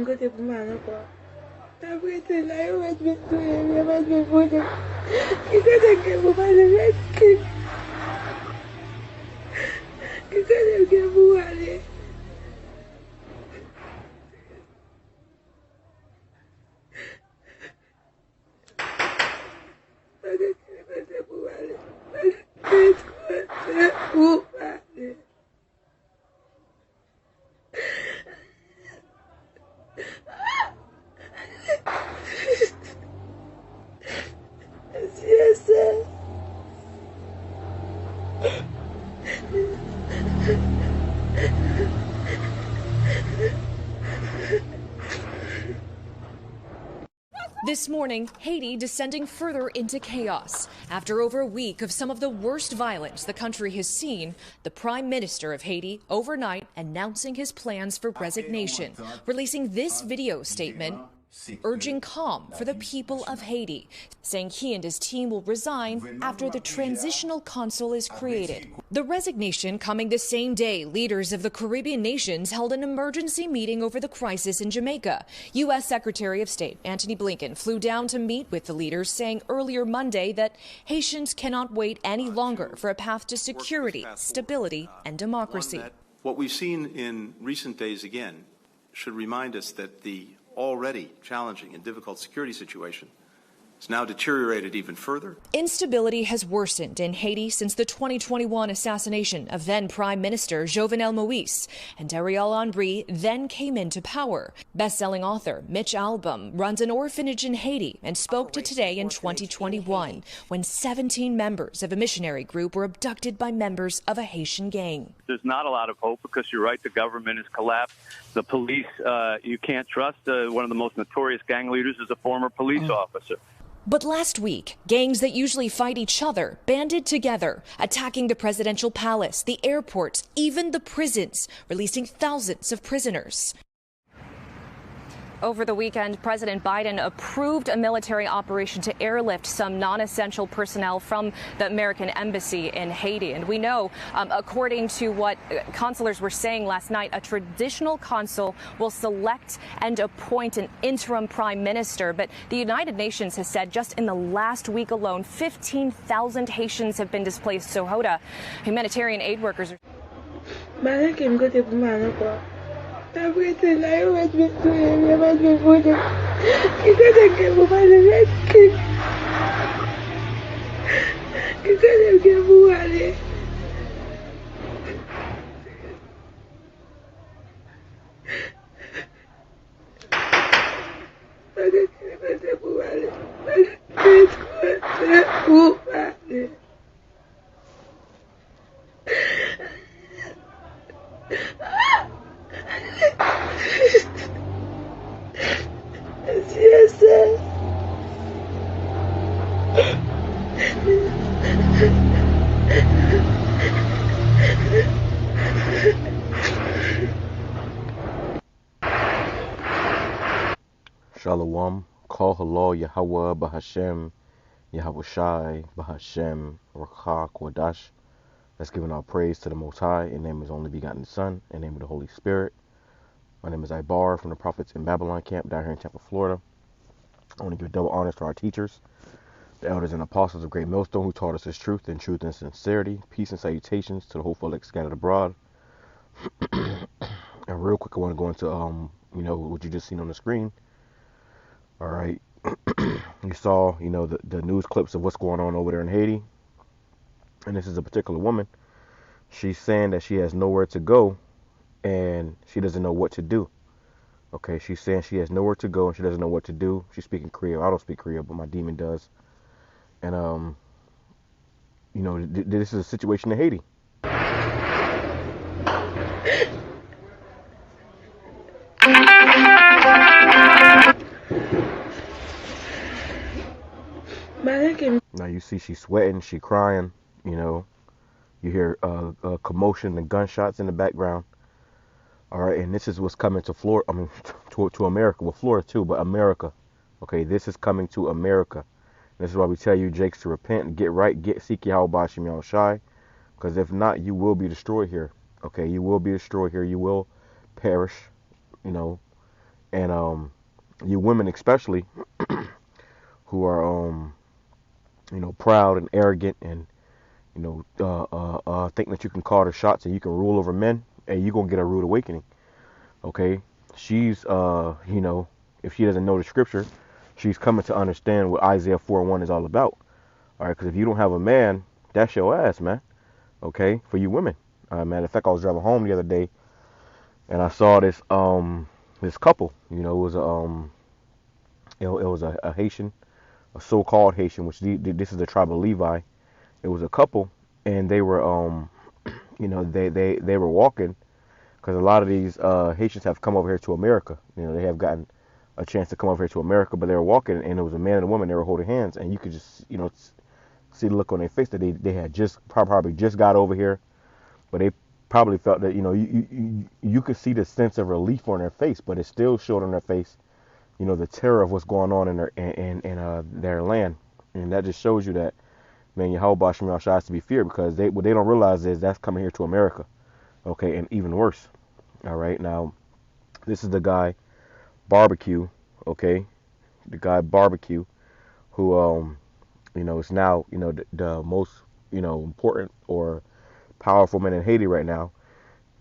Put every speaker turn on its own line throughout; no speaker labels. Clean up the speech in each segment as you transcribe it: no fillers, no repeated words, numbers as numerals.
côté pour moi, quoi. Après, c'est là, il va te mettre tout, il va te mettre tout. Il connaît que vous allez mettre. Il connaît que vous allez.
This morning, Haiti descending further into chaos. After over a week of some of the worst violence the country has seen, the Prime Minister of Haiti overnight announcing his plans for resignation, releasing this video statement urging calm for the people of Haiti, saying he and his team will resign after the transitional consul is created. The resignation coming the same day leaders of the Caribbean nations held an emergency meeting over the crisis in Jamaica. U.S. Secretary of State Antony Blinken flew down to meet with the leaders, saying earlier Monday that Haitians cannot wait any longer for a path to security, stability, and democracy.
What we've seen in recent days again should remind us that the already challenging and difficult security situation has now deteriorated even further.
Instability has worsened in Haiti since the 2021 assassination of then Prime Minister Jovenel Moïse, and Ariel Henry then came into power. Best-selling author Mitch Albom runs an orphanage in Haiti and spoke to Today in 2021 when 17 members of a missionary group were abducted by members of a Haitian gang.
There's not a lot of hope because you're right, the government has collapsed. The police, you can't trust. One of the most notorious gang leaders is a former police officer.
But last week, gangs that usually fight each other banded together, attacking the presidential palace, the airports, even the prisons, releasing thousands of prisoners. Over the weekend, President Biden approved a military operation to airlift some non-essential personnel from the American embassy in Haiti. And we know, according to what consulars were saying last night, a traditional consul will select and appoint an interim prime minister. But the United Nations has said just in the last week alone, 15,000 Haitians have been displaced. So HODA, humanitarian aid workers are...
Après, c'est là, il va te mettre tout, il va te mettre tout. Il connaît que vous allez mettre. Il connaît que vous allez.
Shalom, call halal YAHAWAH, BAHASHAM, YAHAWASHI, BAHASHAM, RAWCHAA, QADASH. Let's give our praise to the Most High, in the name of His only begotten Son, in the name of the Holy Spirit. My name is Ibar from the Prophets in Babylon camp down here in Tampa, Florida. I want to give double honors to our teachers, the elders and apostles of Great Millstone, who taught us His truth and sincerity. Peace and salutations to the whole elect scattered abroad. And real quick, I want to go into what you just seen on the screen. All right, you saw the news clips of what's going on over there in Haiti, and this is a particular woman. She's saying that she has nowhere to go, and she doesn't know what to do. Okay, she's saying she has nowhere to go and she doesn't know what to do. She's speaking Creole. I don't speak Creole, but my demon does. And this is a situation in Haiti. Now you see she's sweating, she crying, you hear commotion and gunshots in the background. All right, and this is what's coming to Florida, to America, well, Florida too, but America. Okay, this is coming to America. This is why we tell you, Jakes, to repent and get right, seek YAHAWASHI, because if not, you will be destroyed here. Okay, you will be destroyed here, you will perish, And you women especially who are proud and arrogant and think that you can call the shots and you can rule over men, and you're gonna get a rude awakening. Okay, she's if she doesn't know the scripture, she's coming to understand what Isaiah 4:1 is all about. All right, because if you don't have a man, that's your ass, man. Okay, for you women. Matter of fact, I was driving home the other day and I saw this couple. It was a Haitian, a so-called Haitian, which this is the tribe of Levi. It was a couple, and they were they were walking because a lot of these Haitians have come over here to America. They have gotten a chance to come over here to America, but they were walking, and it was a man and a woman. They were holding hands, and you could just see the look on their face that they had just probably just got over here, but they probably felt that you could see the sense of relief on their face, but it still showed on their face the terror of what's going on in their land. And that just shows you that, man, YAHAWASHI has to be feared, because what they don't realize is that's coming here to America. Okay, and even worse. All right, now this is the guy Barbecue. Okay, the guy Barbecue, who is now the most important or powerful man in Haiti right now.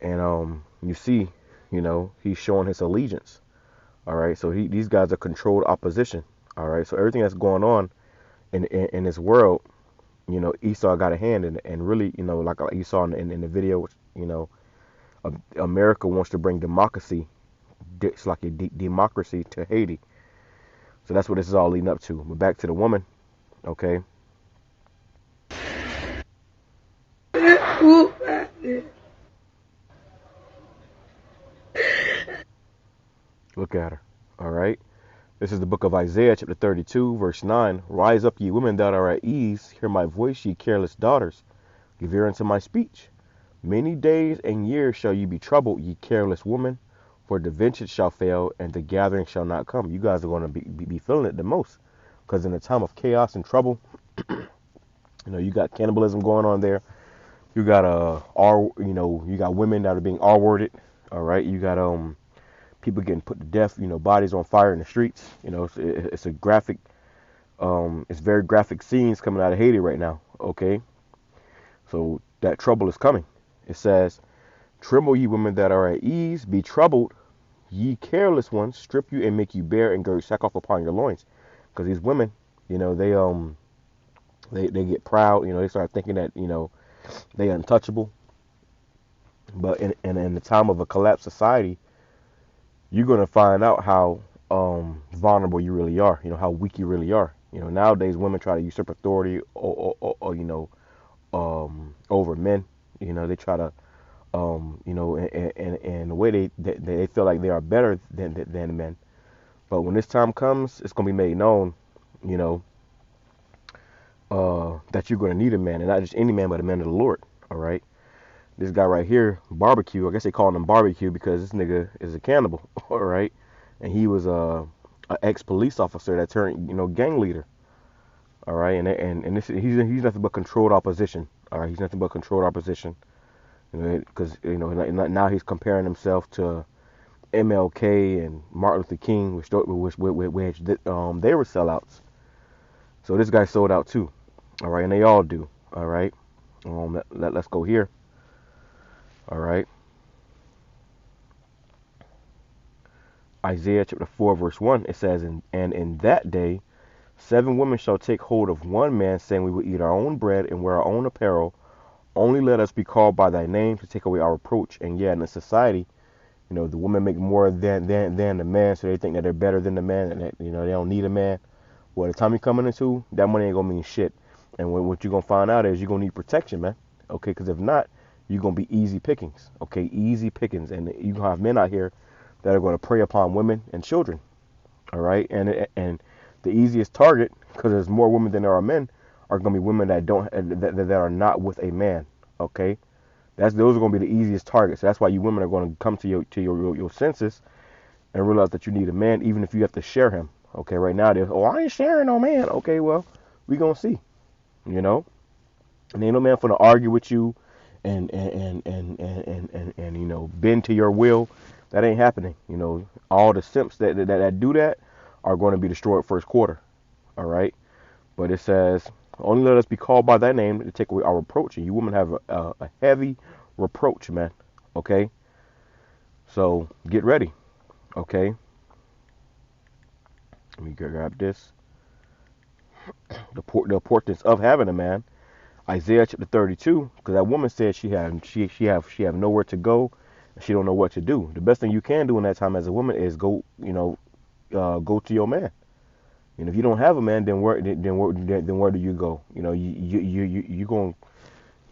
And you see, he's showing his allegiance. All right, so these guys are controlled opposition. All right, so everything that's going on in this world, Esau got a hand in it, and really, like you saw in the video, America wants to bring democracy, it's like a democracy to Haiti. So that's what this is all leading up to. But back to the woman, okay? Look at her. All right. This is the book of Isaiah, chapter 32, verse 9. Rise up, ye women that are at ease. Hear my voice, ye careless daughters. Give ear unto my speech. Many days and years shall ye be troubled, ye careless woman. For the vengeance shall fail, and the gathering shall not come. You guys are going to be feeling it the most. Because in a time of chaos and trouble, you got cannibalism going on there. You got you got women that are being R-worded. All right. You got people getting put to death, bodies on fire in the streets. It's a graphic, it's very graphic scenes coming out of Haiti right now. Okay, so that trouble is coming. It says, tremble ye women that are at ease, be troubled, ye careless ones, strip you and make you bare and gird sackcloth upon your loins. Because these women, they get proud, they start thinking that, they untouchable. But in the time of a collapsed society, you're going to find out how vulnerable you really are, how weak you really are. Nowadays women try to usurp authority over men. They try to, and the way they feel like they are better than men. But when this time comes, it's going to be made known, that you're going to need a man, and not just any man, but a man of the Lord. All right. This guy right here, Barbecue, I guess they call him Barbecue because this nigga is a cannibal, all right? And he was a ex-police officer that turned, gang leader, all right? And he's nothing but controlled opposition, all right? He's nothing but controlled opposition, because now he's comparing himself to MLK and Martin Luther King, which they were sellouts. So this guy sold out too, all right? And they all do, all right? Let's go here. All right. Isaiah chapter 4, verse 1, it says, and in that day, 7 women shall take hold of one man, saying, we will eat our own bread and wear our own apparel. Only let us be called by thy name to take away our reproach. And yeah, in the society, the women make more than the man, so they think that they're better than the man, and that, they don't need a man. Well, the time you're coming into, that money ain't going to mean shit. And what you're going to find out is you're going to need protection, man. Okay, because if not, you're going to be easy pickings, okay? Easy pickings. And you're going to have men out here that are going to prey upon women and children, all right? And the easiest target, because there's more women than there are men, are going to be women that are not with a man, okay? Those are going to be the easiest targets. So that's why you women are going to come to your senses and realize that you need a man, even if you have to share him, okay? Right now, I ain't sharing no man. Okay, well, we going to see, And ain't no man finna argue with you and bend to your will That ain't happening. All the simps that do that are going to be destroyed first quarter. All right. But it says, only let us be called by thy name to take away our reproach. And you women have a heavy reproach, man. Okay. So get ready. Okay. Let me grab this. The importance of having a man. Isaiah chapter 32, because that woman said she have nowhere to go, and she don't know what to do. The best thing you can do in that time as a woman is go to your man. If you don't have a man, then where do you go? You going,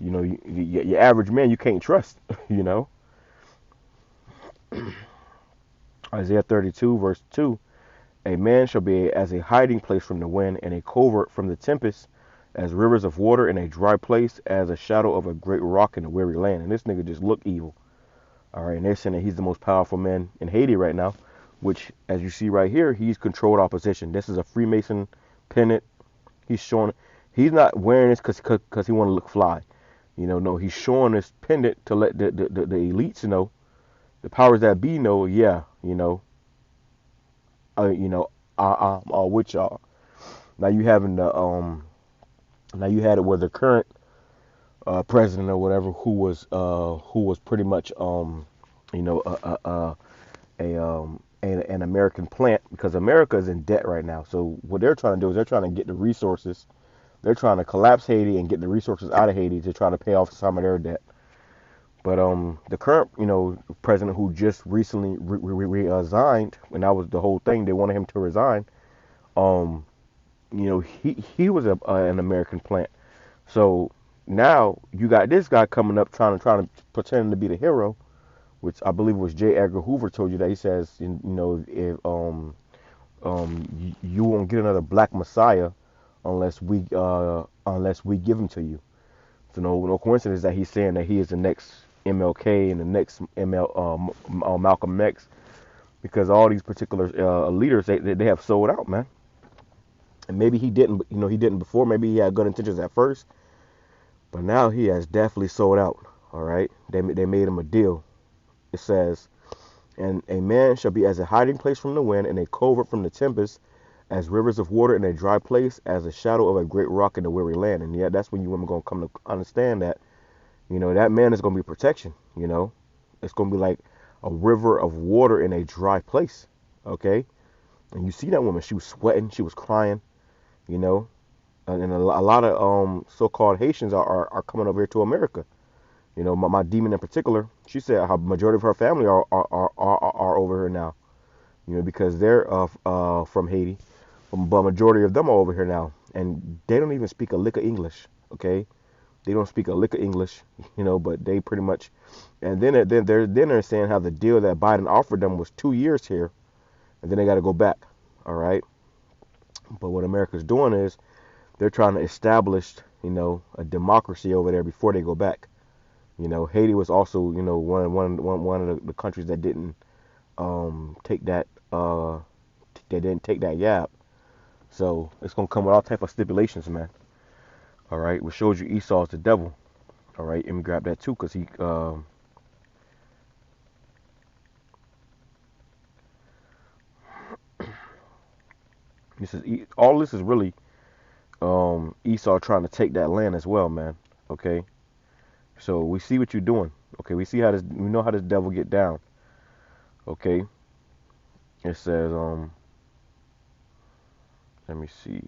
your average man you can't trust. Isaiah 32 verse 2. A man shall be as a hiding place from the wind, and a covert from the tempest, as rivers of water in a dry place, as a shadow of a great rock in a weary land. And this nigga just look evil. All right, and they're saying that he's the most powerful man in Haiti right now, which, as you see right here, he's controlled opposition. This is a Freemason pennant. He's showing, he's not wearing this because he want to look fly. No, he's showing this pendant to let the elites know, the powers that be know, yeah, I'm all with y'all. Now you having the now you had it where the current president or whatever, who was pretty much an American plant, because America is in debt right now. So what they're trying to do is they're trying to get the resources. They're trying to collapse Haiti and get the resources out of Haiti to try to pay off some of their debt. But the current, president, who just recently resigned, and that was the whole thing, they wanted him to resign. He was an American plant. So now you got this guy coming up trying to pretend to be the hero, which I believe was J. Edgar Hoover told you that. He says, if you won't get another black messiah unless we give him to you. So no coincidence that he's saying that he is the next MLK and the next Malcolm X, because all these particular leaders, they have sold out, man. And maybe he didn't, he didn't before. Maybe he had good intentions at first, but now he has definitely sold out. All right, they made him a deal. It says, and a man shall be as a hiding place from the wind, and a covert from the tempest, as rivers of water in a dry place, as a shadow of a great rock in a weary land. And yeah, that's when you women gonna come to understand that, that man is gonna be protection. It's gonna be like a river of water in a dry place. Okay, and you see that woman, she was sweating, she was crying, and a lot of so-called Haitians are coming over here to America. My demon in particular, she said how majority of her family are over here now. Because they're from Haiti, but majority of them are over here now, and they don't even speak a lick of English. Okay, they don't speak a lick of English, but they pretty much, and then they're saying how the deal that Biden offered them was 2 years here, and then they got to go back. All right, but what America's doing is they're trying to establish, a democracy over there before they go back. Haiti was also, one of the countries that didn't take that yab. So it's gonna come with all type of stipulations, man. All right, which shows you Esau's the devil. All right, let me grab that too, because he all this is really Esau trying to take that land as well, man. Okay, so we see what you're doing. Okay, we know how this devil get down. Okay, it says let me see.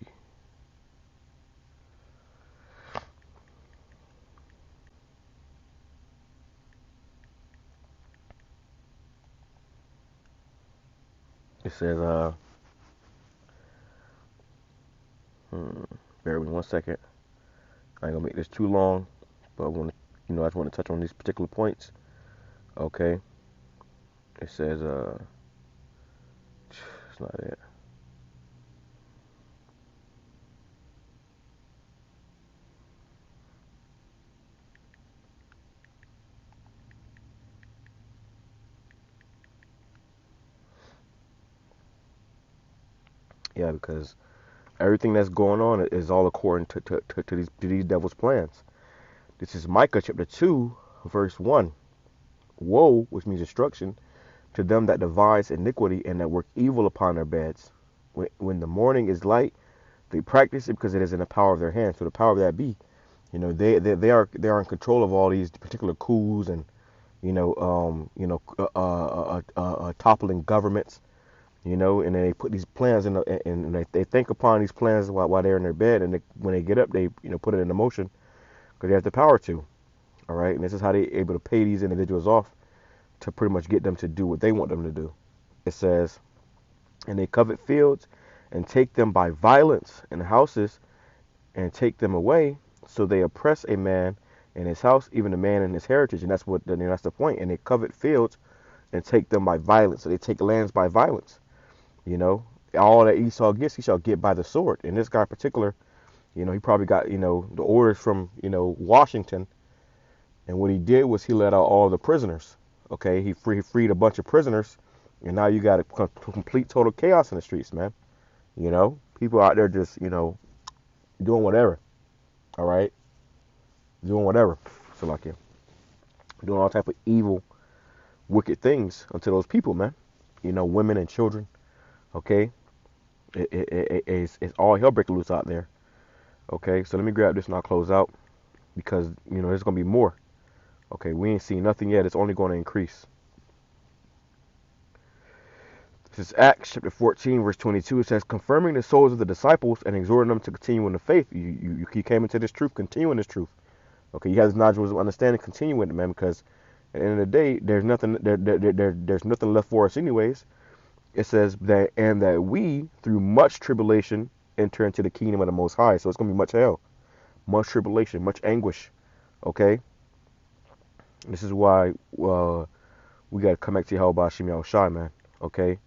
It says bear with me 1 second. I ain't gonna make this too long, but I want to, I just want to touch on these particular points. Okay. It says it's not it. Yeah, because everything that's going on is all according to these devil's plans. This is Micah chapter 2, verse 1. Woe, which means destruction, to them that devise iniquity and that work evil upon their beds. When the morning is light, they practice it because it is in the power of their hands. So the power of that be, they are in control of all these particular coups and toppling governments, and they put these plans in, and they think upon these plans while they're in their bed, and when they get up, they put it into motion because they have the power to. All right, and this is how they're able to pay these individuals off to pretty much get them to do what they want them to do. It says, and they covet fields and take them by violence, and houses and take them away. So they oppress a man in his house, even a man in his heritage. And that's the point. And they covet fields and take them by violence. So they take lands by violence. All that Esau gets, he shall get by the sword. And this guy in particular, he probably got, the orders from, Washington. And what he did was he let out all the prisoners. Okay, he freed a bunch of prisoners, and now you got a complete total chaos in the streets, man. People out there just, doing whatever. All right, doing whatever. So like, doing all type of evil, wicked things unto those people, man. Women and children. Okay, it's all hell breaking loose out there. Okay, so let me grab this and I'll close out because there's gonna be more. Okay, we ain't seen nothing yet. It's only going to increase. This is Acts chapter 14, verse 22. It says, confirming the souls of the disciples and exhorting them to continue in the faith. You came into this truth, continue in this truth. Okay, you have this knowledge of understanding, continue with it, man, because at the end of the day, there's nothing there's nothing left for us anyways. It says that, and that we, through much tribulation, enter into the kingdom of the Most High. So it's going to be much hell, much tribulation, much anguish. Okay? This is why we got to come back to YAHAWASHI, man. Okay?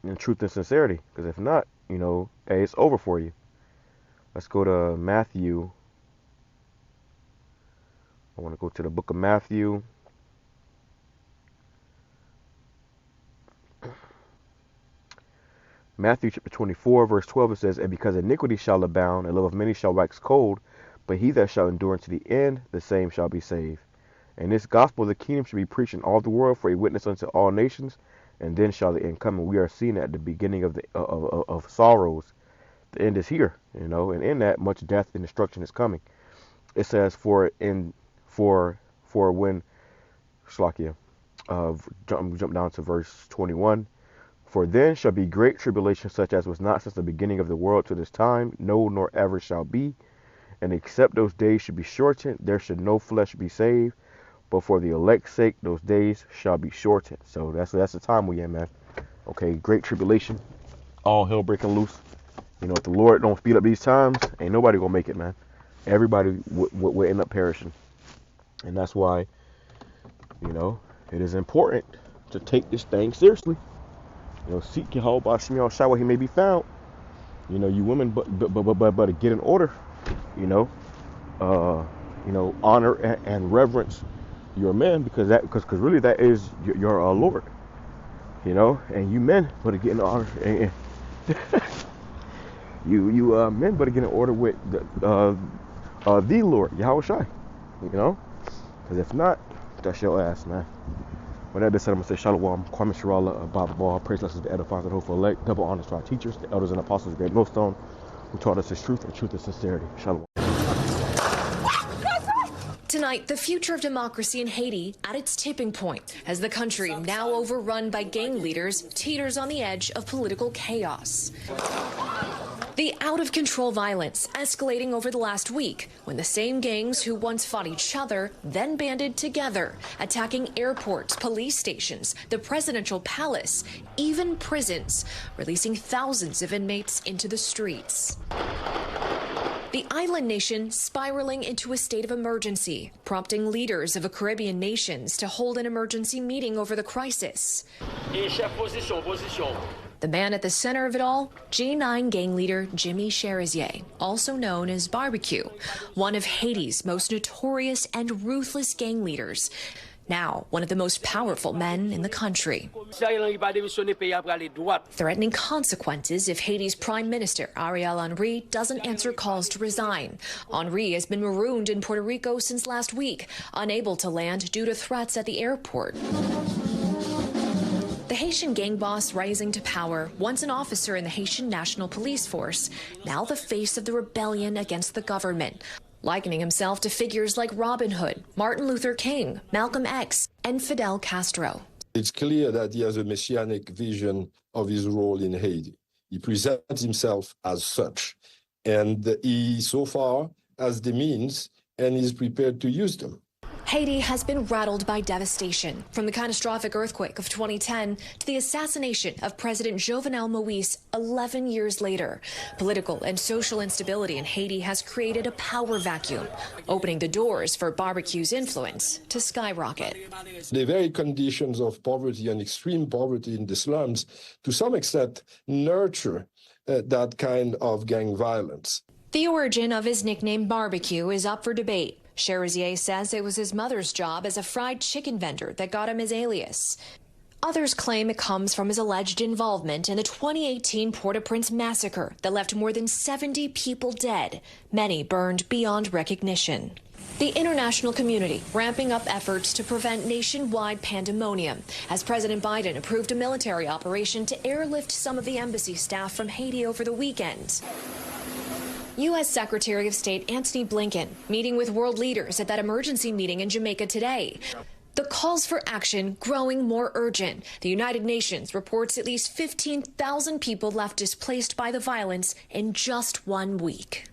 In truth and sincerity. Because if not, hey, it's over for you. Let's go to Matthew. I want to go to the book of Matthew. Matthew chapter 24, verse 12, it says, and because iniquity shall abound, and love of many shall wax cold, but he that shall endure unto the end, the same shall be saved. And this gospel of the kingdom shall be preached in all the world for a witness unto all nations, and then shall the end come. And we are seeing at the beginning of the of sorrows. The end is here, and in that much death and destruction is coming. It says, for when Shlakia, jump down to verse 21. For then shall be great tribulation, such as was not since the beginning of the world to this time, no, nor ever shall be. And except those days should be shortened, there should no flesh be saved. But for the elect's sake, those days shall be shortened. So that's the time we're in, man. Okay, great tribulation, all hell breaking loose. If the Lord don't speed up these times, ain't nobody gonna make it, man. Everybody will end up perishing. And that's why, it is important to take this thing seriously. Seek Yahawah where he may be found. You women, but to get in order. Honor and reverence your men because really that is your Lord. And you men better get in order. You men better get in order with the Lord Yahawashi. Because if not, that's your ass, man. When that is said, I'm going to say Shalom, Kwame Shirala, Baba Ball, praise lessons to edifiers and hopeful elect, double honors to our teachers, the elders and apostles of Great Millstone, who taught us his truth and truth and sincerity. Shalom.
Tonight, the future of democracy in Haiti at its tipping point as the country, now overrun by gang leaders, teeters on the edge of political chaos. The out-of-control violence escalating over the last week when the same gangs who once fought each other then banded together, attacking airports, police stations, the presidential palace, even prisons, releasing thousands of inmates into the streets. The island nation spiraling into a state of emergency, prompting leaders of Caribbean nations to hold an emergency meeting over the crisis. The man at the center of it all, G9 gang leader Jimmy Cherizier, also known as Barbecue, one of Haiti's most notorious and ruthless gang leaders. Now, one of the most powerful men in the country. Threatening consequences if Haiti's Prime Minister, Ariel Henry, doesn't answer calls to resign. Henry has been marooned in Puerto Rico since last week, unable to land due to threats at the airport. The Haitian gang boss rising to power, once an officer in the Haitian National Police Force, now the face of the rebellion against the government, likening himself to figures like Robin Hood, Martin Luther King, Malcolm X, and Fidel Castro.
It's clear that he has a messianic vision of his role in Haiti. He presents himself as such, and he so far has the means and is prepared to use them.
Haiti has been rattled by devastation, from the catastrophic earthquake of 2010 to the assassination of President Jovenel Moïse 11 years later. Political and social instability in Haiti has created a power vacuum, opening the doors for barbecue's influence to skyrocket.
The very conditions of poverty and extreme poverty in the slums, to some extent, nurture that kind of gang violence.
The origin of his nickname Barbecue is up for debate. Cherizier says it was his mother's job as a fried chicken vendor that got him his alias. Others claim it comes from his alleged involvement in the 2018 Port-au-Prince massacre that left more than 70 people dead, many burned beyond recognition. The international community ramping up efforts to prevent nationwide pandemonium as President Biden approved a military operation to airlift some of the embassy staff from Haiti over the weekend. U.S. Secretary of State Antony Blinken meeting with world leaders at that emergency meeting in Jamaica today. The calls for action growing more urgent. The United Nations reports at least 15,000 people left displaced by the violence in just 1 week.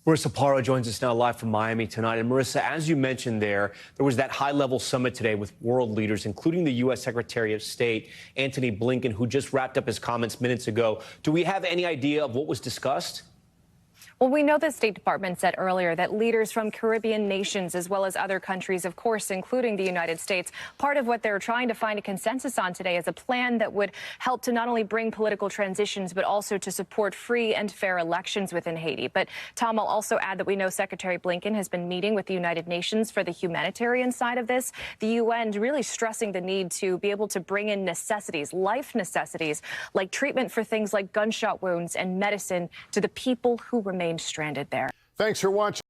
Marissa Paro joins us now live from Miami tonight. And Marissa, as you mentioned there was that high-level summit today with world leaders, including the U.S. Secretary of State Antony Blinken, who just wrapped up his comments minutes ago. Do we have any idea of what was discussed?
Well, we know the State Department said earlier that leaders from Caribbean nations, as well as other countries, of course, including the United States, part of what they're trying to find a consensus on today is a plan that would help to not only bring political transitions, but also to support free and fair elections within Haiti. But, Tom, I'll also add that we know Secretary Blinken has been meeting with the United Nations for the humanitarian side of this. The UN really stressing the need to be able to bring in necessities, life necessities, like treatment for things like gunshot wounds and medicine to the people who remain stranded there.
Thanks for watching.